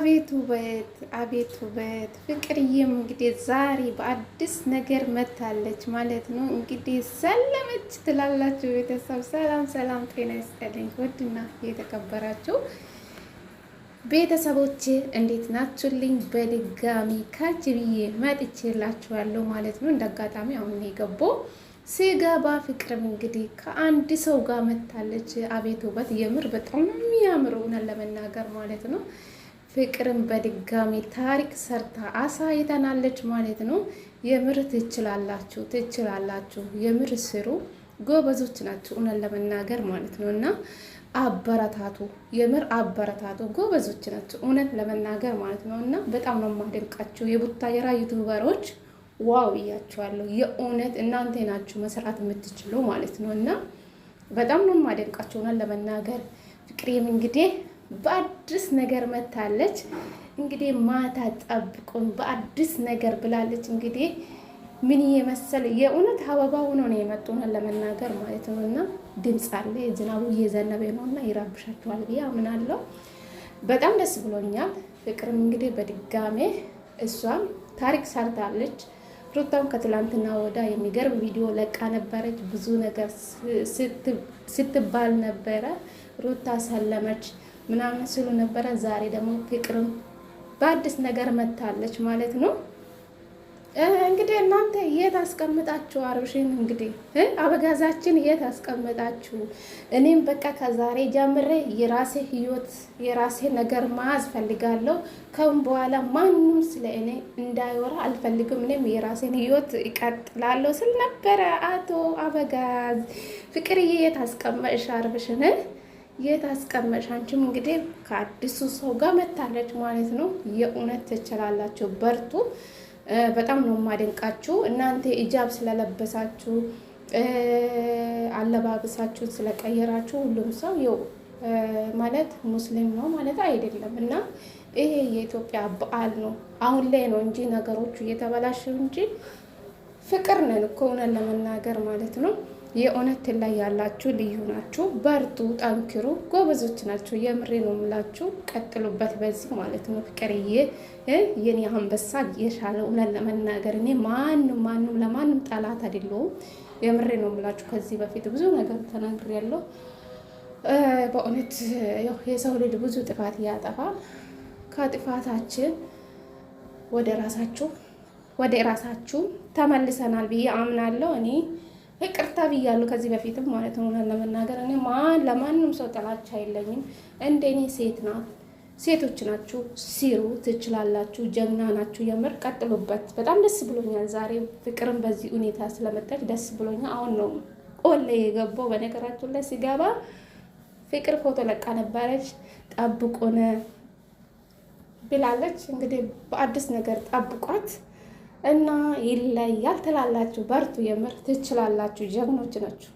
አቤት ውበት አቤት ውበት! ፍቅርዬም እንግዲህ ዛሬ በአዲስ ነገር መታለች ማለት ነው። እንግዲህ ሰለመች ትላላችሁ ቤተሰብ። ሰላም ሰላም፣ ጤና ይስጥልኝ ውድና የተከበራችሁ ቤተሰቦቼ እንዴት ናችሁልኝ? በድጋሚ ካች ብዬ መጥቼላችኋለሁ ማለት ነው። እንዳጋጣሚ አሁን የገባው ሲገባ ፍቅርም እንግዲህ ከአንድ ሰው ጋር መታለች። አቤት ውበት! የምር በጣም የሚያምረው ነው ለመናገር ማለት ነው። ፍቅርም በድጋሚ ታሪክ ሰርታ አሳይተናለች ማለት ነው። የምር ትችላላችሁ፣ የምር ስሩ፣ ጎበዞች ናችሁ እውነት ለመናገር ማለት ነው። እና አበረታቱ፣ የምር አበረታቱ፣ ጎበዞች ናችሁ እውነት ለመናገር ማለት ነው። እና በጣም ነው የማደንቃችሁ የቡታየራ ዩቱበሮች፣ ዋው እያችኋለሁ። የእውነት እናንተ ናችሁ መስራት የምትችሉ ማለት ነው። እና በጣም ነው የማደንቃችሁ እውነት ለመናገር። ፍቅሬም እንግዲህ በአዲስ ነገር መታለች። እንግዲህ ማታ ጠብቁን በአዲስ ነገር ብላለች። እንግዲህ ምን የመሰለ የእውነት አበባ ሆኖ ነው የመጡን ለመናገር ማለት ነው። እና ድምፅ አለ፣ ዝናቡ እየዘነበ ነው እና ይራብሻችኋል ብዬ አምናለሁ። በጣም ደስ ብሎኛል። ፍቅርም እንግዲህ በድጋሜ እሷም ታሪክ ሰርታለች። ሩታም ከትላንትና ወዳ የሚገርም ቪዲዮ ለቃ ነበረች። ብዙ ነገር ስትባል ነበረ። ሩታ ሰለመች ምናምን ስሉ ነበረ። ዛሬ ደግሞ ፍቅርም በአዲስ ነገር መታለች ማለት ነው። እንግዲህ እናንተ የት አስቀምጣችሁ አብርሽን? እንግዲህ አበጋዛችን የት አስቀምጣችሁ? እኔም በቃ ከዛሬ ጀምሬ የራሴ ህይወት የራሴ ነገር ማዝ ፈልጋለሁ። ከሁን በኋላ ማንም ስለ እኔ እንዳይወራ አልፈልግም። እኔም የራሴን ህይወት ይቀጥላለሁ ስል ነበረ አቶ አበጋዝ። ፍቅርዬ የት አስቀመጥሽ አብርሽን? የት አስቀመጥሽ? አንቺም እንግዲህ ከአዲሱ ሰው ጋር መታለች ማለት ነው። የእውነት ትችላላችሁ፣ በርቱ። በጣም ነው የማደንቃችሁ። እናንተ ኢጃብ ስለለበሳችሁ አለባበሳችሁ ስለቀየራችሁ ሁሉም ሰው ይኸው ማለት ሙስሊም ነው ማለት አይደለም። እና ይሄ የኢትዮጵያ በዓል ነው። አሁን ላይ ነው እንጂ ነገሮቹ እየተበላሸው እንጂ ፍቅር ነን እኮ እውነት ለመናገር ማለት ነው። የእውነት ላይ ያላችሁ ልዩ ናችሁ። በርቱ፣ ጠንክሩ፣ ጎበዞች ናችሁ። የምሬ ነው የምላችሁ። ቀጥሉበት በዚህ ማለት ነው። ፍቅርዬ የኔ አንበሳ የሻለ እውነት ለመናገር እኔ ማንም ለማንም ጠላት አይደለሁም። የምሬ ነው የምላችሁ። ከዚህ በፊት ብዙ ነገር ተናግሬያለሁ። በእውነት የሰው ልጅ ብዙ ጥፋት ያጠፋል። ከጥፋታችን ወደ ራሳችሁ ተመልሰናል ብዬ አምናለሁ። እኔ ይቅርታ ብያለሁ ከዚህ በፊትም ማለት ነው። ለመናገር እኔ ለማንም ሰው ጥላቻ የለኝም። እንደኔ ሴቶች ናችሁ፣ ሲሩ ትችላላችሁ፣ ጀግና ናችሁ። የምር ቀጥሉበት። በጣም ደስ ብሎኛል። ዛሬ ፍቅርም በዚህ ሁኔታ ስለመጣች ደስ ብሎኛል። አሁን ነው ቆሌ የገባው። በነገራችሁ ላይ ሲገባ ፍቅር ፎቶ ለቃ ነበረች። ጠብቁን ብላለች። እንግዲህ በአዲስ ነገር ጠብቋት እና ይለያል ትላላችሁ። በርቱ፣ የምር ትችላላችሁ፣ ጀግኖች ናችሁ።